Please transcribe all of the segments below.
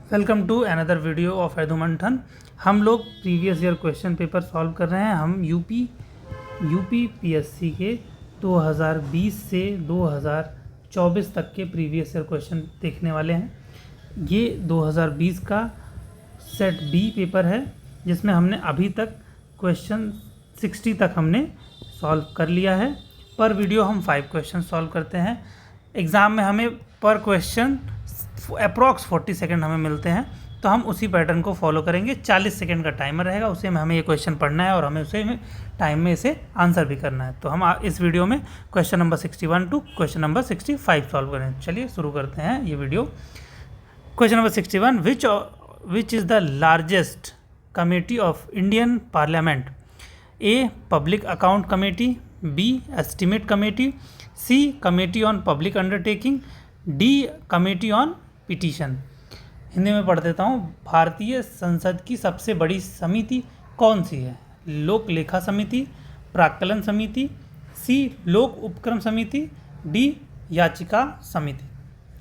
Welcome to another video of Edumanthan. हम लोग previous year question paper solve कर रहे हैं। हम यूपी पीएससी के 2020 से 2024 तक के प्रीवियस ईयर क्वेश्चन देखने वाले हैं। ये 2020 का सेट बी पेपर है, जिसमें हमने अभी तक क्वेश्चन 60 तक हमने सॉल्व कर लिया है। पर वीडियो हम 5 क्वेश्चन सॉल्व करते हैं। एग्ज़ाम में हमें पर क्वेश्चन अप्रॉक्स 40 सेकेंड हमें मिलते हैं, तो हम उसी पैटर्न को फॉलो करेंगे। 40 सेकेंड का टाइमर रहेगा, उसे में हमें ये क्वेश्चन पढ़ना है और हमें उसे टाइम में इसे आंसर भी करना है। तो हम इस वीडियो में question number 61 to question number 65 solve करें। चलिए शुरू करते हैं ये video. Question number 61, which is the largest committee of Indian parliament? A public account committee, b estimate committee, c committee on public undertaking, d committee on petition. Hindi में पढ़ देता हूँ। भारतीय संसद की सबसे बड़ी समिति कौन सी है? लोक लेखा समिति, प्राक्कलन समिति, सी लोक उपक्रम समिति, डी याचिका समिति।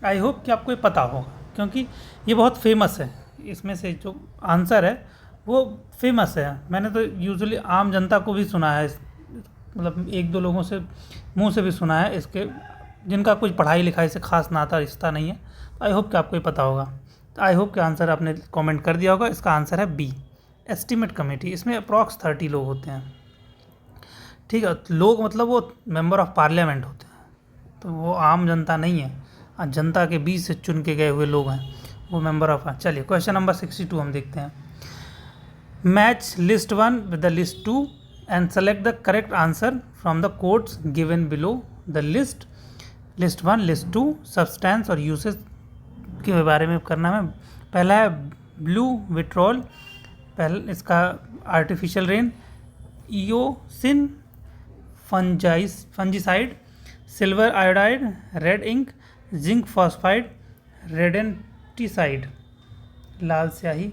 आई होप कि आपको ये पता होगा, क्योंकि ये बहुत फेमस है। इसमें से जो आंसर है वो फेमस है। मैंने तो यूजुअली आम जनता को भी सुना है, मतलब एक दो लोगों से मुंह से भी सुना है इसके, जिनका कुछ पढ़ाई लिखाई से खास नाता रिश्ता नहीं है। तो आई होप कि आपको ये पता होगा। तो आई होप कि आंसर आपने कमेंट कर दिया होगा। इसका आंसर है बी, एस्टीमेट कमेटी। इसमें अप्रॉक्स 30 लोग होते हैं। ठीक है, लोग मतलब वो मेंबर ऑफ पार्लियामेंट होते हैं, तो वो आम जनता नहीं है। जनता के बीच से चुन के गए हुए लोग हैं, वो मेंबर ऑफ है। चलिए क्वेश्चन नंबर 62 हम देखते हैं। Match list 1 with the list 2 and select the correct answer from the quotes given below the list 1, list 2, substance और uses के बारे में करना है। पहला है ब्लू विट्रॉल, पहला इसका artificial rain, eosin fungicide, silver iodide, red ink, zinc phosphide, rodenticide, लाल स्याही,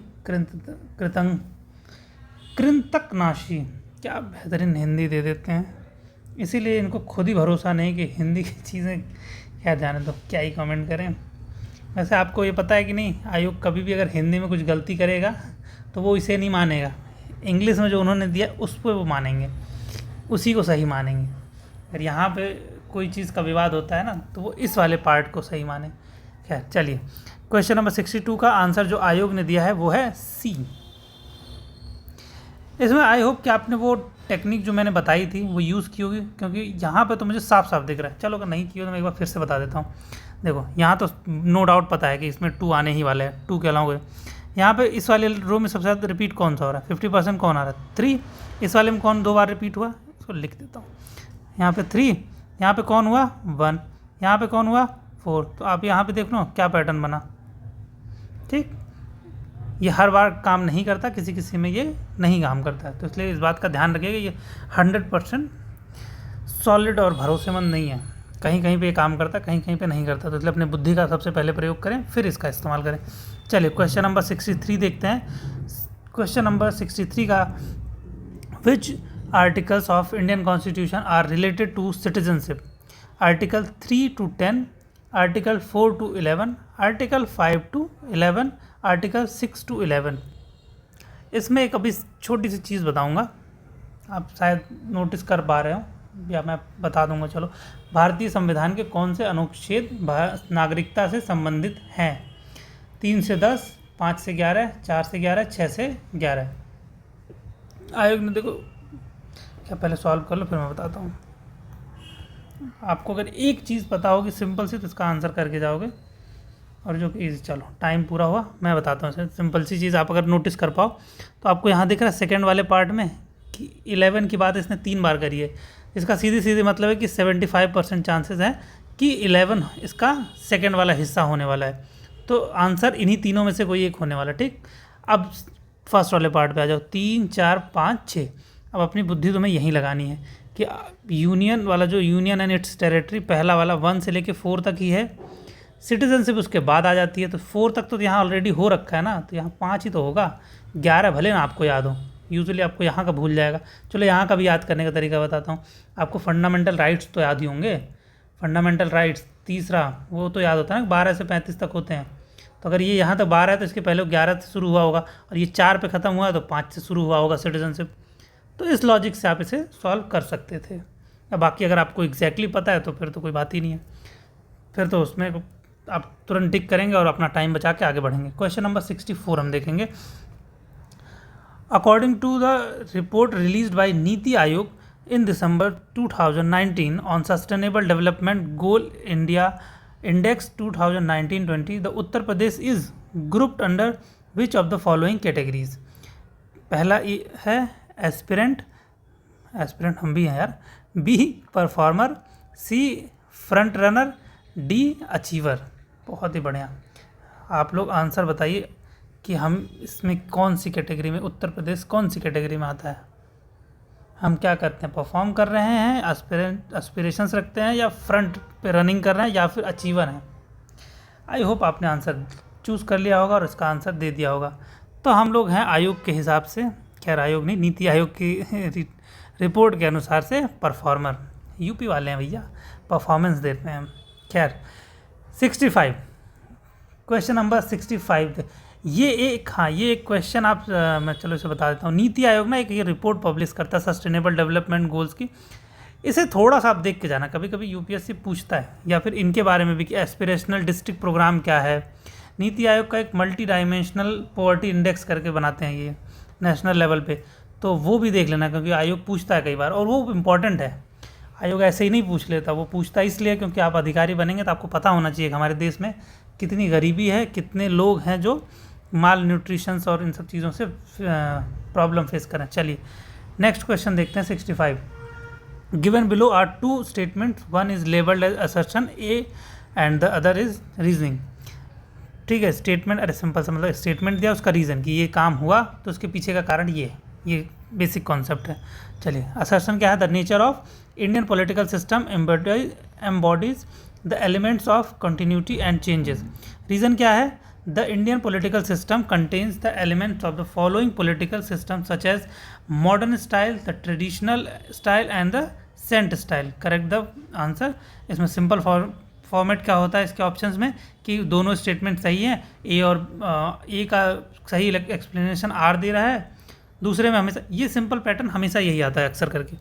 कृंतकनाशी। क्या बेहतरीन हिंदी दे देते हैं, इसीलिए इनको खुद ही भरोसा नहीं कि हिंदी की चीज़ें क्या जाने दो, क्या ही कमेंट करें। वैसे आपको ये पता है कि नहीं, आयोग कभी भी अगर हिंदी में कुछ गलती करेगा तो वो इसे नहीं मानेगा। इंग्लिश में जो उन्होंने दिया उस पर वो मानेंगे, उसी को सही मानेंगे। अगर यहाँ पे कोई चीज़ का विवाद होता है ना, तो वो इस वाले पार्ट को सही माने। खैर चलिए, क्वेश्चन नंबर 62 का आंसर जो आयोग ने दिया है वो है सी। इसमें आई होप कि आपने वो टेक्निक जो मैंने बताई थी वो यूज़ की होगी, क्योंकि यहाँ पे तो मुझे साफ साफ दिख रहा है। चलो अगर नहीं की हो तो मैं एक बार फिर से बता देता हूँ। देखो यहाँ तो नो डाउट पता है कि इसमें 2 आने ही वाले हैं, 2 के अलावा। यहाँ पे इस वाले रो में सबसे ज़्यादा रिपीट कौन सा हो रहा है? 50% कौन आ रहा है? 3। इस वाले में कौन 2 बार रिपीट हुआ? इसको लिख देता हूँ। यहाँ पे 3, यहाँ पे कौन हुआ? 1, यहाँ पे कौन हुआ? 4। तो आप यहाँ पे देख लो क्या पैटर्न बना। ठीक, ये हर बार काम नहीं करता, किसी किसी में ये नहीं काम करता है। तो इसलिए इस बात का ध्यान रखिएगा, ये 100% सॉलिड और भरोसेमंद नहीं है। कहीं कहीं पे ये काम करता है, कहीं कहीं पे नहीं करता। तो इसलिए अपने बुद्धि का सबसे पहले प्रयोग करें, फिर इसका इस्तेमाल करें। चलिए क्वेश्चन नंबर 63 देखते हैं। क्वेश्चन नंबर 63 का, which articles of Indian constitution are related to citizenship? Article 3 to 10, article 4 to 11, article 5 to 11, article 6 to 11। इसमें एक अभी छोटी सी चीज़ बताऊंगा, आप शायद नोटिस कर पा रहे हो या मैं बता दूंगा। चलो, भारतीय संविधान के कौन से अनुच्छेद नागरिकता से संबंधित हैं? 3 से 10, 5 से 11, 4 से 11, 6 से 11। आयोग ने देखो, क्या पहले सॉल्व कर लो फिर मैं बताता हूँ। आपको अगर एक चीज़ पता होगी सिंपल सी, तो इसका आंसर करके जाओगे, और जो कि चलो टाइम पूरा हुआ, मैं बताता हूँ। सिंपल सी चीज़ आप अगर नोटिस कर पाओ तो आपको यहाँ दिख रहा है सेकंड वाले पार्ट में कि 11 की बात इसने 3 बार करी है। इसका सीधी सीधी मतलब है कि 75% चांसेस हैं कि 11 इसका सेकंड वाला हिस्सा होने वाला है। तो आंसर इन्हीं तीनों में से कोई एक होने वाला। ठीक, अब फर्स्ट वाले पार्ट पे आ जाओ। 3, 4, 5, 6। अब अपनी बुद्धि तुम्हें यहीं लगानी है कि यूनियन वाला, जो यूनियन एंड इट्स टेरिटरी, पहला वाला 1 से लेके 4 तक ही है। सिटीजनशिप उसके बाद आ जाती है, तो 4 तक तो यहाँ ऑलरेडी हो रखा है ना, तो यहाँ 5 ही तो होगा। 11 भले ना आपको याद हो, यूजुअली आपको यहाँ का भूल जाएगा। चलो यहाँ का भी याद करने का तरीका बताता हूँ आपको। फंडामेंटल राइट्स तो याद ही होंगे। फंडामेंटल राइट्स तीसरा वो तो याद होता है ना, 12 से 35 तक होते हैं। तो अगर ये यहाँ तक 12 है तो इसके पहले 11 से शुरू हुआ होगा, और ये 4 पे ख़त्म हुआ है तो 5 से शुरू हुआ होगा सिटीजनशिप। तो इस लॉजिक से आप इसे सॉल्व कर सकते थे। अब बाकी अगर आपको एग्जैक्टली पता है तो फिर तो कोई बात ही नहीं है, फिर तो उसमें आप तुरंत टिक करेंगे और अपना टाइम बचा के आगे बढ़ेंगे। क्वेश्चन नंबर 64 हम देखेंगे। According to the report released by NITI Aayog in December 2019 on Sustainable Development Goal India Index 2019-20, the Uttar Pradesh is grouped under which of the following categories? पहला है एस्पिरेंट, एस्पिरेंट हम भी हैं यार, बी परफॉर्मर, सी front runner, D achiever. बहुत ही बढ़िया। आप लोग आंसर बताइए कि हम इसमें कौन सी कैटेगरी में, उत्तर प्रदेश कौन सी कैटेगरी में आता है। हम क्या करते हैं, परफॉर्म कर रहे हैं, एस्पिरेशंस रखते हैं, या फ्रंट पे रनिंग कर रहे हैं, या फिर अचीवर हैं। आई होप आपने आंसर चूज़ कर लिया होगा और इसका आंसर दे दिया होगा। तो हम लोग हैं आयोग के हिसाब से, खैर आयोग नहीं, नीति आयोग की रिपोर्ट के अनुसार से परफॉर्मर। यूपी वाले हैं भैया, परफॉर्मेंस देते हैं। खैर 65, क्वेश्चन नंबर 65। ये एक क्वेश्चन आप मैं चलो इसे बता देता हूँ। नीति आयोग ना एक ये रिपोर्ट पब्लिश करता है सस्टेनेबल डेवलपमेंट गोल्स की। इसे थोड़ा सा आप देख के जाना, कभी कभी यूपीएससी पूछता है, या फिर इनके बारे में भी कि एस्पिरेशनल डिस्ट्रिक्ट प्रोग्राम क्या है। नीति आयोग का एक मल्टी डायमेंशनल पॉवर्टी इंडेक्स करके बनाते हैं ये नेशनल लेवल पे, तो वो भी देख लेना, क्योंकि आयोग पूछता है कई बार और वो इम्पॉर्टेंट है। आयोग ऐसे ही नहीं पूछ लेता, वो पूछता इसलिए क्योंकि आप अधिकारी बनेंगे तो आपको पता होना चाहिए कि हमारे देश में कितनी गरीबी है, कितने लोग हैं जो माल न्यूट्रिशंस और इन सब चीज़ों से प्रॉब्लम फेस करें। चलिए नेक्स्ट क्वेश्चन देखते हैं 65। Given below are two statement, one is labelled as assertion a and the other is reasoning. ठीक है, स्टेटमेंट, अरे सिंपल सा मतलब स्टेटमेंट दिया, उसका रीज़न कि ये काम हुआ तो उसके पीछे का कारण ये बेसिक कॉन्सेप्ट है। चलिए असर्शन क्या है, the nature of Indian political system embodies the elements of continuity and changes. Reason क्या है, the Indian political system contains the elements of the following political system such as modern style, the traditional style and the cent style. Correct the answer। इसमें simple format क्या होता है इसके options में कि दोनों स्टेटमेंट सही हैं, ए और ए का सही एक्सप्लेनेशन आर दे रहा है, दूसरे में हमेशा ये सिंपल पैटर्न हमेशा यही आता है अक्सर करके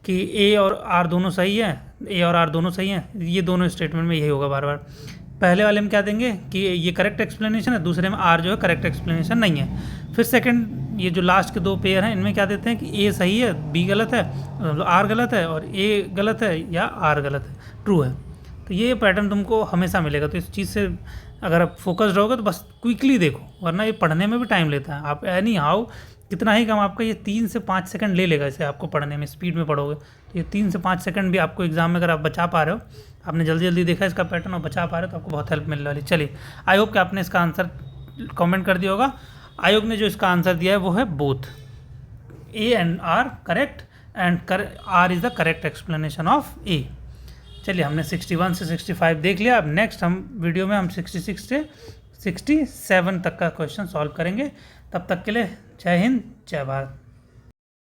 कि ए और आर दोनों सही है, ए और आर दोनों सही हैं, ये दोनों स्टेटमेंट में यही होगा बार बार। पहले वाले में क्या देंगे कि ये करेक्ट एक्सप्लेनेशन है, दूसरे में आर जो है करेक्ट एक्सप्लेनेशन नहीं है। फिर सेकंड ये जो लास्ट के दो पेयर हैं इनमें क्या देते हैं कि ए सही है, बी गलत है, आर गलत है, और ए गलत है या आर गलत है, ट्रू है। तो ये पैटर्न तुमको हमेशा मिलेगा। तो इस चीज़ से अगर आप फोकस्ड रहोगे तो बस क्विकली देखो, वरना ये पढ़ने में भी टाइम लेता है। आप एनी हाउ कितना ही कम आपका ये 3 से 5 सेकंड ले लेगा इसे आपको पढ़ने में, स्पीड में पढ़ोगे तो ये 3 से 5 सेकंड भी आपको एग्जाम में अगर आप बचा पा रहे हो, आपने जल्दी जल्दी देखा इसका पैटर्न और बचा पा रहे हो, तो आपको बहुत हेल्प मिलने वाली। चलिए आई होप कि आपने इसका आंसर कमेंट कर दिया होगा। आयोग ने जो इसका आंसर दिया है वो है both, A and R correct, and R is the correct explanation of A. चलिए हमने 61 से 65 देख लिया। अब नेक्स्ट हम वीडियो में हम 66 से 67 तक का क्वेश्चन सॉल्व करेंगे। तब तक के लिए जय हिंद, जय भारत।